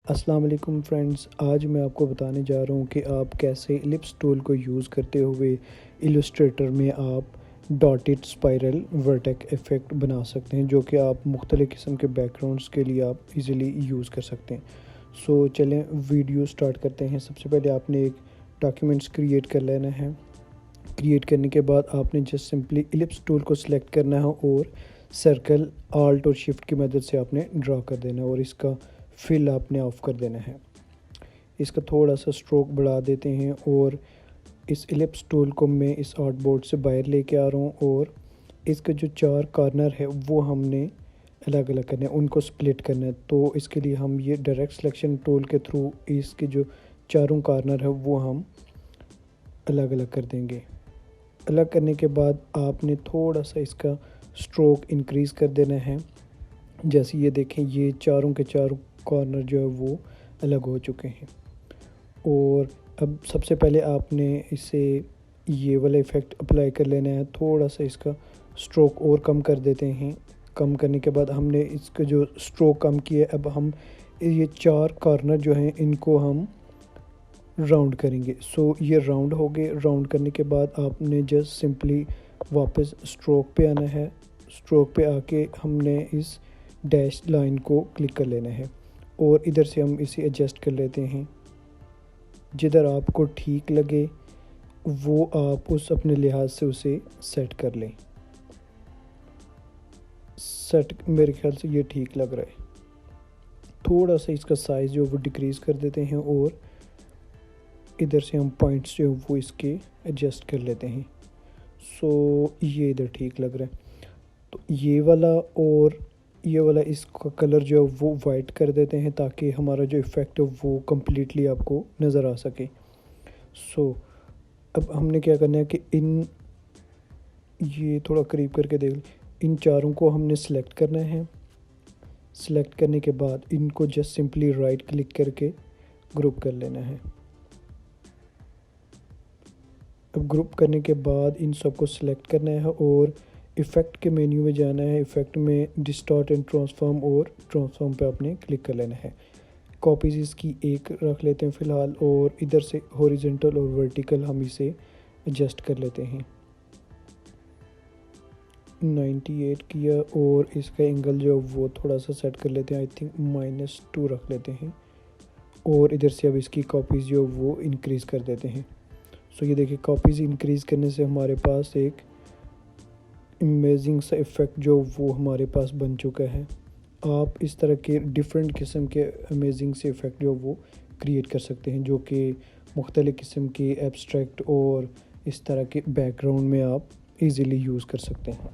अस्सलाम वालेकुम फ्रेंड्स, आज मैं आपको बताने जा रहा हूँ कि आप कैसे इलिप्स टूल को यूज़ करते हुए इलस्ट्रेटर में आप डॉटेड स्पाइरल वर्टेक्स इफ़ेक्ट बना सकते हैं, जो कि आप मुख्तलिफ़ किस्म के बैकग्राउंड्स के लिए आप इजीली यूज़ कर सकते हैं। सो चलें वीडियो स्टार्ट करते हैं। सबसे पहले आपने एक डॉक्यूमेंट्स क्रिएट कर लेना है। क्रिएट करने के बाद आपने जस्ट सिंपली इलिप्स टूल को सिलेक्ट करना है और सर्कल आल्ट और शिफ्ट की मदद से आपने ड्रा कर देना है और इसका फिल आपने ऑफ कर देना है। इसका थोड़ा सा स्ट्रोक बढ़ा देते हैं और इस इलिप्स टूल को मैं इस आर्ट बोर्ड से बाहर लेके आ रहा हूँ और इसके जो चार कॉर्नर है वो हमने अलग अलग करने हैं, उनको स्प्लिट करना है। तो इसके लिए हम ये डायरेक्ट सिलेक्शन टूल के थ्रू इसके जो चारों कॉर्नर है वो हम अलग अलग कर देंगे। अलग करने के बाद आपने थोड़ा सा इसका स्ट्रोक इंक्रीज़ कर देना है। जैसे ये देखें, ये चारों के चारों कॉर्नर जो है वो अलग हो चुके हैं। और अब सबसे पहले आपने इसे ये वाला इफ़ेक्ट अप्लाई कर लेना है। थोड़ा सा इसका स्ट्रोक और कम कर देते हैं। कम करने के बाद हमने इसका जो स्ट्रोक कम किया, अब हम ये चार कॉर्नर जो हैं इनको हम राउंड करेंगे। सो ये राउंड हो गए। राउंड करने के बाद आपने जस्ट सिंपली वापस स्ट्रोक पे आना है। स्ट्रोक पे आके हमने इस डैश लाइन को क्लिक कर लेना है और इधर से हम इसे एडजस्ट कर लेते हैं। जिधर आपको ठीक लगे वो आप उस अपने लिहाज से उसे सेट कर लें। सेट मेरे ख्याल से ये ठीक लग रहा है। थोड़ा सा इसका साइज़ जो वो डिक्रीज़ कर देते हैं और इधर से हम पॉइंट्स जो वो इसके एडजस्ट कर लेते हैं। सो ये इधर ठीक लग रहा है। तो ये वाला और ये वाला इसका कलर जो है वो वाइट कर देते हैं ताकि हमारा जो इफ़ेक्ट है वो कम्प्लीटली आपको नज़र आ सके। सो अब हमने क्या करना है कि ये थोड़ा करीब करके देख, इन चारों को हमने सेलेक्ट करना है। सेलेक्ट करने के बाद इनको जस्ट सिंपली राइट क्लिक करके ग्रुप कर लेना है। अब ग्रुप करने के बाद इन सबको सिलेक्ट करना है और इफ़ेक्ट के मेन्यू में जाना है। इफ़ेक्ट में डिस्टॉर्ट एंड ट्रांसफॉर्म और ट्रांसफॉर्म पे आपने क्लिक कर लेना है। कॉपीज़ इसकी एक रख लेते हैं फ़िलहाल और इधर से हॉरिजॉन्टल और वर्टिकल हम इसे एडजस्ट कर लेते हैं। 98 किया और इसका एंगल जो वो थोड़ा सा सेट कर लेते हैं। आई थिंक -2 रख लेते हैं और इधर से अब इसकी कॉपीज़ जो वो इंक्रीज़ कर देते हैं। सो ये देखिए, कॉपीज़ इंक्रीज़ करने से हमारे पास एक अमेजिंग सा इफ़ेक्ट जो वो हमारे पास बन चुका है। आप इस तरह के डिफरेंट किस्म के अमेजिंग से इफ़ेक्ट जो वो क्रिएट कर सकते हैं, जो कि मुख्तलिफ़ किस्म के एब्स्ट्रैक्ट और इस तरह के बैकग्राउंड में आप इजीली यूज़ कर सकते हैं।